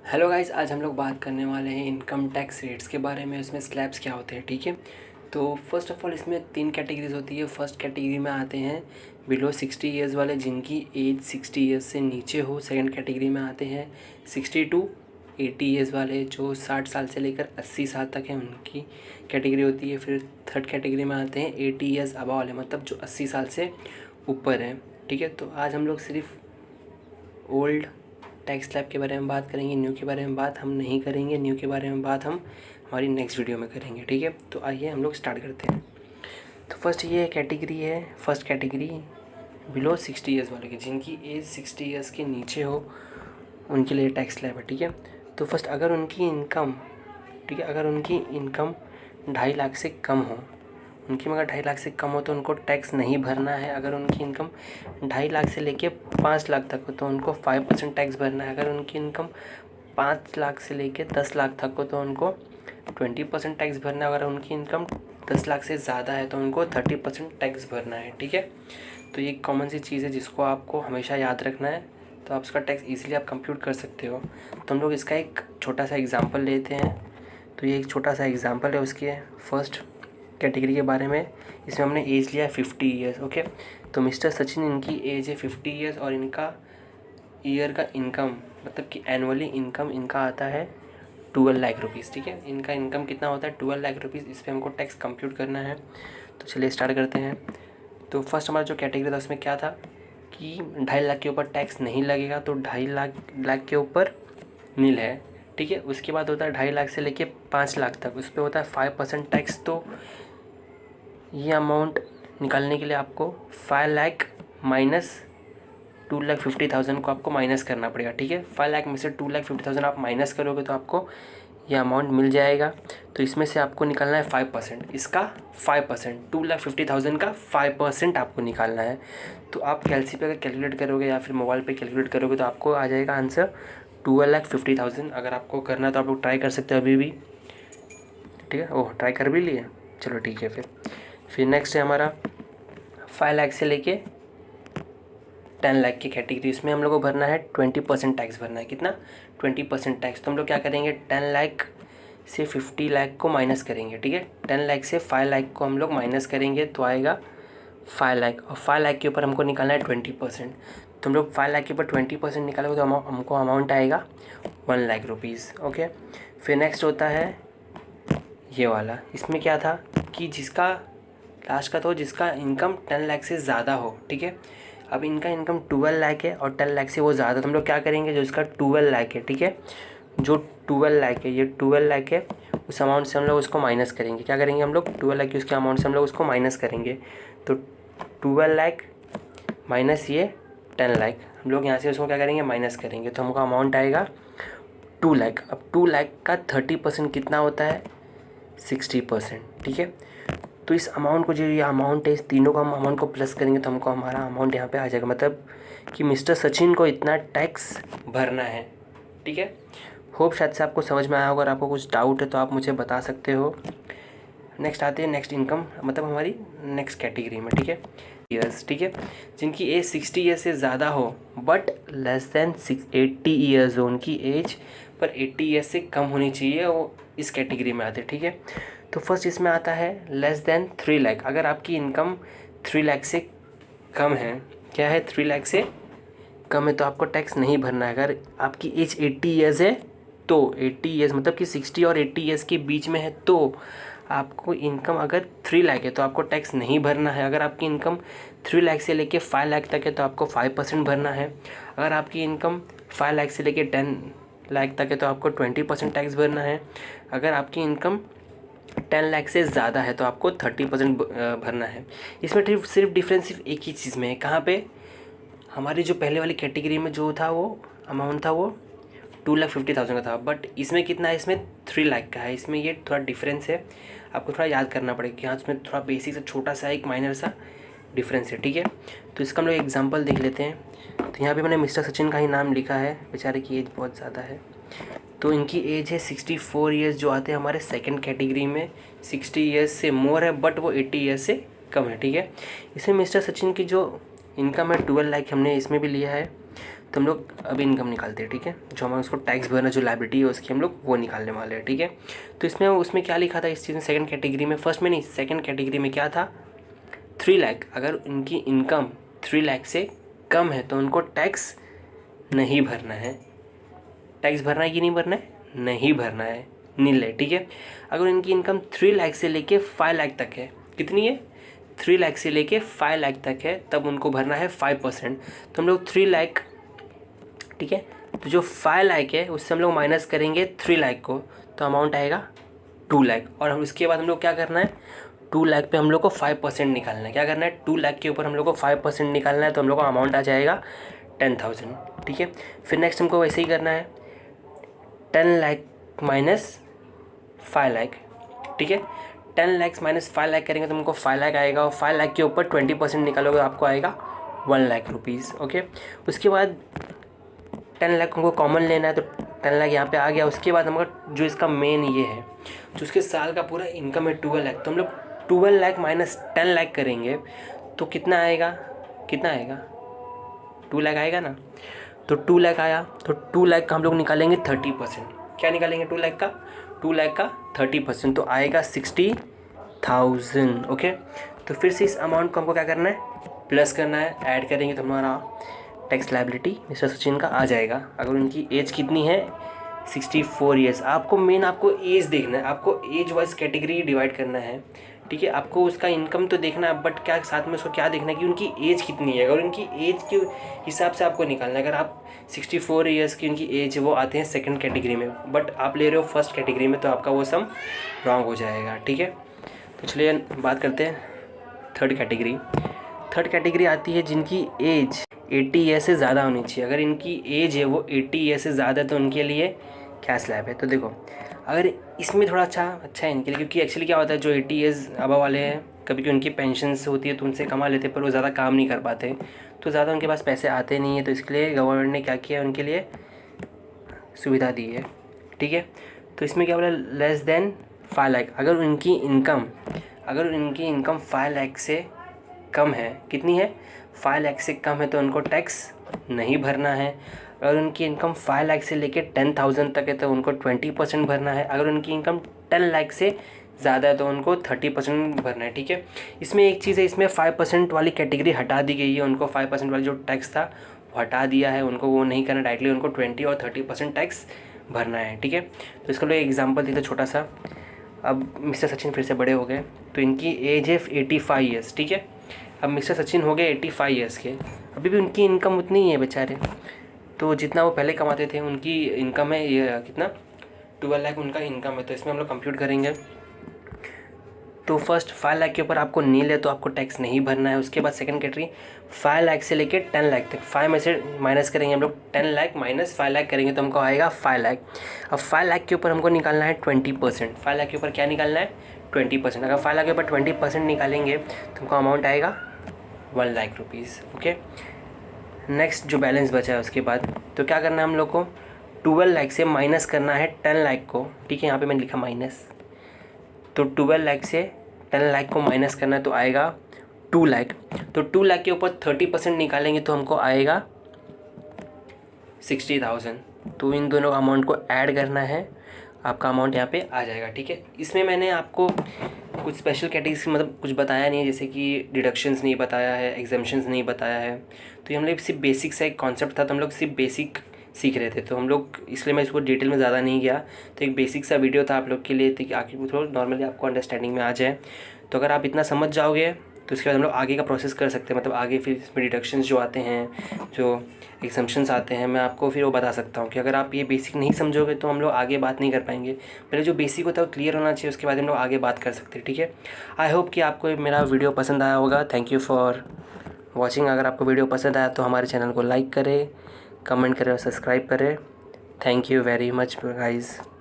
Hello guys, आज हम लोग बात करने वाले हैं इनकम टैक्स रेट्स के बारे में। उसमें स्लैब्स क्या होते हैं, ठीक है। तो फर्स्ट ऑफ ऑल इसमें 3 कैटेगरीज होती है। फर्स्ट कैटेगरी में आते हैं बिलो 60 ईयर्स वाले जिनकी एज 60 ईयर्स से नीचे हो। सेकंड कैटेगरी में आते हैं 60 टू 80 ईयर्स वाले जो 60 साल से लेकर 80 साल तक है, उनकी कैटेगरी होती है। फिर थर्ड कैटेगरी में आते हैं 80 ईयर्स अबव वाले, मतलब जो 80 साल से ऊपर है, ठीक है। तो आज हम लोग सिर्फ ओल्ड टैक्स स्लैब के बारे में बात करेंगे, न्यू के बारे में बात हम नहीं करेंगे। न्यू के बारे में बात हम हमारी नेक्स्ट वीडियो में करेंगे, ठीक है। तो आइए हम लोग स्टार्ट करते हैं। तो फर्स्ट ये कैटेगरी है, फर्स्ट कैटेगरी बिलो 60 ईयर्स वाले की, जिनकी एज 60 ईयर्स के नीचे हो, उनके लिए टैक्स स्लैब है, ठीक है। तो फर्स्ट अगर उनकी इनकम, ठीक है, अगर उनकी इनकम 2.5 लाख से कम हो, उनकी मगर 2.5 लाख से कम हो तो उनको टैक्स नहीं भरना है। अगर उनकी इनकम 2.5 लाख से लेके 5 लाख तक हो तो उनको 5% टैक्स भरना है। अगर उनकी इनकम 5 लाख से लेके 10 लाख तक हो तो उनको 20% टैक्स भरना है। अगर उनकी इनकम 10 लाख से ज़्यादा है तो उनको 30% टैक्स भरना है, ठीक है। तो ये कॉमन सी चीज़ है जिसको आपको हमेशा याद रखना है, तो आप उसका टैक्स ईजिली आप कंप्यूट कर सकते हो। तो हम लोग इसका एक छोटा सा एग्जाम्पल लेते हैं। तो ये एक छोटा सा एग्जाम्पल है उसके फर्स्ट कैटेगरी के बारे में। इसमें हमने एज लिया है 50 ईयर्स, ओके। तो मिस्टर सचिन, इनकी एज है 50 ईयर्स और इनका ईयर का इनकम, मतलब कि एनुअली इनकम इनका आता है 12 लाख रुपीज़, ठीक है। इनका इनकम कितना होता है 12 लाख रुपीज़। इस पर हमको टैक्स कंप्यूट करना है। तो चलिए स्टार्ट करते हैं। तो फर्स्ट हमारा जो कैटेगरी था उसमें क्या था कि 2.5 लाख के ऊपर टैक्स नहीं लगेगा, तो 2.5 लाख के ऊपर नील है, ठीक है। उसके बाद होता है 2.5 लाख से लेके 5 लाख तक, उस पर होता है 5% टैक्स। तो ये अमाउंट निकालने के लिए आपको 5 लाख माइनस 2,50,000 को आपको माइनस करना पड़ेगा, ठीक है। 5 लाख में से 2,50,000 आप माइनस करोगे तो आपको ये अमाउंट मिल जाएगा। तो इसमें से आपको निकालना है 5%, इसका 5%, 2,50,000 का 5% आपको निकालना है। तो आप कैलसी पे अगर कैलकुलेट करोगे या फिर मोबाइल पे कैलकुलेट करोगे तो आपको आ जाएगा आंसर 12,50,000। अगर आपको करना है तो आप लोग ट्राई कर सकते हो अभी भी, ठीक है। ओह, ट्राई कर भी लिए, चलो ठीक है। फिर नेक्स्ट है हमारा 5 लाख से लेके 10 लाख की कैटेगरी। इसमें हम लोग को भरना है 20% टैक्स भरना है। कितना? 20% टैक्स। तो हम लोग क्या करेंगे, 10 लाख से 50 लाख को माइनस करेंगे, ठीक है। 10 लाख से 5 लाख को हम लोग माइनस करेंगे तो आएगा 5 लाख, और 5 लाख के ऊपर हमको निकालना है 20%। तो हम लोग 5 लाख के ऊपर 20% निकालेंगे तो हमको अमाउंट आएगा 1 लाख रुपीज़, ओके। फिर नेक्स्ट होता है ये वाला। इसमें क्या था कि जिसका लास्ट का तो जिसका इनकम 10 लाख से ज़्यादा हो, ठीक है। अब इनका इनकम 12 लाख है और 10 लाख से वो ज़्यादा, तो हम लोग क्या करेंगे, जो इसका 12 लाख है, ठीक है, जो 12 लाख है, ये 12 लाख है, उस अमाउंट से हम लोग उसको माइनस करेंगे। क्या करेंगे हम लोग, 12 लाख की उसके अमाउंट से हम लोग उसको माइनस करेंगे। तो 12 लाख माइनस ये 10 लाख, हम लोग यहाँ से उसको क्या करेंगे, माइनस करेंगे, तो हमको अमाउंट आएगा 2 लाख। अब 2 लाख का 30% कितना होता है, 60%, ठीक है। तो इस अमाउंट को, जो ये अमाउंट है, इस तीनों का हम अमाउंट को प्लस करेंगे तो हमको हमारा अमाउंट यहाँ पे आ जाएगा, मतलब कि मिस्टर सचिन को इतना टैक्स भरना है, ठीक है। होप शायद से आपको समझ में आया होगा। अगर आपको कुछ डाउट है तो आप मुझे बता सकते हो। नेक्स्ट आते हैं नेक्स्ट इनकम, मतलब हमारी नेक्स्ट कैटेगरी में, ठीक है, ईयर्स, ठीक है, जिनकी एज 60 ईयर्स से ज़्यादा हो बट लेस दैन 80 ईयर्स हो, उनकी एज पर 80 ईयर्स से कम होनी चाहिए, वो इस कैटेगरी में आते हैं, ठीक है। तो फर्स्ट इसमें आता है लेस दैन 3 लाख। अगर आपकी इनकम 3 लाख से कम है, क्या है, 3 लाख से कम है, तो आपको टैक्स नहीं भरना है। अगर आपकी एज 80 ईयर्स है तो 80 ईयर्स मतलब कि 60 और 80 ईयर्स के बीच में है तो आपको इनकम अगर 3 लाख है तो आपको टैक्स नहीं भरना है। अगर आपकी इनकम 3 लाख से लेके 5 लाख तक है तो आपको 5% भरना है। अगर आपकी इनकम 5 लाख से लेके 10 लाख तक है तो आपको 20% टैक्स भरना है। अगर आपकी इनकम 10 लाख से ज़्यादा है तो आपको 30% भरना है। इसमें सिर्फ डिफरेंस सिर्फ एक ही चीज़ में है, कहाँ पे, हमारी जो पहले वाली कैटेगरी में जो था वो अमाउंट था वो 2,50,000 का था, बट इसमें कितना है, इसमें 3 लाख का है। इसमें ये थोड़ा डिफरेंस है, आपको थोड़ा याद करना पड़ेगा कि हाँ इसमें थोड़ा बेसिक सा छोटा सा एक माइनर सा डिफरेंस है, ठीक है। तो इसका हम लोग एग्जांपल देख लेते हैं। तो यहाँ पे मैंने मिस्टर सचिन का ही नाम लिखा है, बेचारे की एज बहुत ज़्यादा है। तो इनकी एज है 64 ईयर्स, जो आते हैं हमारे सेकंड कैटेगरी में। 60 ईयर्स से मोर है बट वो 80 ईयर्स से कम है, ठीक है। इसमें मिस्टर सचिन की जो इनकम है 12 लाख, हमने इसमें भी लिया है। तो हम लोग अभी इनकम निकालते हैं, ठीक है। जो हमारा उसको टैक्स भरना जो लायबिलिटी है उसकी हम लोग वो निकालने वाले हैं, ठीक है। तो इसमें उसमें क्या लिखा था इस चीज़ में, सेकंड कैटेगरी में, फर्स्ट में नहीं, सेकंड कैटेगरी में क्या था, 3 लाख। अगर उनकी इनकम 3 लाख से कम है तो उनको टैक्स नहीं भरना है। टैक्स भरना है कि नहीं भरना है? नहीं भरना है, नील है, ठीक है। अगर इनकी इनकम 3 लाख से लेके 5 लाख तक है, कितनी है, 3 लाख से लेके 5 लाख तक है, तब उनको भरना है 5%। तो हम लोग 3 लाख, ठीक है, तो जो 5 लाख है उससे हम लोग माइनस करेंगे 3 लाख को, तो अमाउंट आएगा 2 लाख। और हम उसके बाद हम लोग क्या करना है, 2 लाख पे हम लोग को 5% निकालना है। क्या करना है, 2 लाख के ऊपर हम लोग को 5% निकालना है, तो हम लोग को अमाउंट आ जाएगा 10,000, ठीक है। फिर नेक्स्ट हमको वैसे ही करना है, 10 लाख माइनस 5 लाख, ठीक है। 10 लाख माइनस 5 लाख करेंगे तो हमको 5 लाख आएगा, और 5 लाख के ऊपर 20% निकालोगे तो आपको आएगा 1 लाख रुपीज़, ओके। उसके बाद 10 लाख हमको कॉमन लेना है, तो 10 लाख यहाँ पे आ गया। उसके बाद हमको जो इसका मेन ये है, जो उसके साल का पूरा इनकम है 12 लाख, तो हम लोग 12 लाख माइनस 10 लाख करेंगे तो कितना आएगा, कितना आएगा, 2 लाख आएगा ना। तो 2 लाख आया, तो 2 लाख का हम लोग निकालेंगे 30%। क्या निकालेंगे, 2 लाख का, 2 लाख का 30%, तो आएगा 60,000, ओके। तो फिर से इस अमाउंट को हमको क्या करना है, प्लस करना है, ऐड करेंगे तो हमारा टैक्स लायबिलिटी मिस्टर सचिन का आ जाएगा। अगर उनकी एज कितनी है, 64 ईयर्स। आपको मेन आपको एज देखना है, आपको एज वाइज कैटेगरी डिवाइड करना है, ठीक है। आपको उसका इनकम तो देखना है, बट क्या साथ में उसको क्या देखना है कि उनकी एज कितनी है। अगर उनकी एज के हिसाब से आपको निकालना है। अगर आप 64 ईयर्स की उनकी एज वो आते हैं सेकंड कैटेगरी में, बट आप ले रहे हो फर्स्ट कैटेगरी में, तो आपका वो सम रॉन्ग हो जाएगा, ठीक है। तो चलिए बात करते हैं थर्ड कैटेगरी। थर्ड कैटेगरी आती है जिनकी एज 80 ईयर्स से ज़्यादा होनी चाहिए। अगर इनकी एज है वो 80 ईयर्स से ज़्यादा, तो उनके लिए क्या स्लैब है। तो देखो, अगर इसमें थोड़ा अच्छा है इनके लिए, क्योंकि एक्चुअली क्या होता है, जो 80 ईयर्स अबव वाले हैं, कभी कभी उनकी पेंशन्स होती है तो उनसे कमा लेते हैं, पर वो ज़्यादा काम नहीं कर पाते, तो ज़्यादा उनके पास पैसे आते नहीं है, तो इसके लिए गवर्नमेंट ने क्या किया, उनके लिए सुविधा दी है, ठीक है। तो इसमें क्या बोला, लेस देन 5 लाख। अगर उनकी इनकम 5 लाख से कम है, कितनी है, 5 लाख से कम है, तो उनको टैक्स नहीं भरना है। अगर उनकी इनकम 5 लाख से लेके 10,000 तक है तो उनको 20% भरना है। अगर उनकी इनकम 10 लाख से ज़्यादा है तो उनको 30% भरना है, ठीक है। इसमें एक चीज़ है, इसमें 5% वाली कैटेगरी हटा दी गई है, उनको 5% वाली जो टैक्स था वो हटा दिया है, उनको वो नहीं करना, डायरेक्टली उनको 20 और 30% टैक्स भरना है, ठीक है। तो इसका लोग एग्जाम्पल देते छोटा सा। अब मिस्टर सचिन फिर से बड़े हो गए, तो इनकी एज है 85 ईयर्स, ठीक है। अब मिस्टर सचिन हो गए 85 ईयर्स के, अभी भी उनकी इनकम उतनी ही है बेचारे, तो जितना वो पहले कमाते थे उनकी इनकम है ये कितना, 12 लाख उनका इनकम है। तो इसमें हम लोग कंप्यूट करेंगे, तो फर्स्ट 5 लाख के ऊपर आपको नील है तो आपको टैक्स नहीं भरना है। उसके बाद सेकंड कैटेगरी 5 लाख से लेके 10 लाख तक, 5 में से माइनस करेंगे हम लोग, 10 लाख माइनस 5 लाख करेंगे तो हमको आएगा 5 लाख। अब 5 लाख के ऊपर हमको निकालना है 20%। 5 लाख के ऊपर क्या निकालना है, 20%। अगर 5 लाख के ऊपर 20% निकालेंगे तो हमको अमाउंट आएगा 1 लाख रुपीज़, ओके। नेक्स्ट जो बैलेंस बचा है उसके बाद, तो क्या करना है हम लोग को, 12 लाख से माइनस करना है 10 लाख को, ठीक है। यहाँ पे मैंने लिखा माइनस, तो 12 लाख से 10 लाख को माइनस करना है तो आएगा 2 लाख। तो 2 लाख के ऊपर 30% निकालेंगे तो हमको आएगा 60,000। तो इन दोनों अमाउंट को ऐड करना है, आपका अमाउंट यहाँ पे आ जाएगा, ठीक है। इसमें मैंने आपको कुछ स्पेशल कैटेगरीज मतलब कुछ बताया नहीं है, जैसे कि डिडक्शंस नहीं बताया है, एग्जाम्पशंस नहीं बताया है। तो हम लोग सिर्फ बेसिक सा एक कॉन्सेप्ट था, तो हम लोग सिर्फ बेसिक सीख रहे थे, तो हम लोग इसलिए मैं इसको डिटेल में ज़्यादा नहीं गया। तो एक बेसिक सा वीडियो था आप लोग के लिए, कि आखिर थोड़ा नॉर्मली आपको अंडरस्टैंडिंग में आ जाए। तो अगर आप इतना समझ जाओगे तो उसके बाद हम लोग आगे का प्रोसेस कर सकते हैं, मतलब आगे फिर इसमें डिडक्शंस जो आते हैं, जो एग्जम्पशंस आते हैं, मैं आपको फिर वो बता सकता हूँ कि अगर आप ये बेसिक नहीं समझोगे तो हम लोग आगे बात नहीं कर पाएंगे। पहले जो बेसिक होता है वो क्लियर होना चाहिए, उसके बाद हम लोग आगे बात कर सकते हैं, ठीक है। आई होप कि आपको मेरा वीडियो पसंद आया होगा। Thank you for watching. अगर आपको वीडियो पसंद आया तो हमारे चैनल को लाइक करें, कमेंट करें और सब्सक्राइब करें। Thank you very much guys.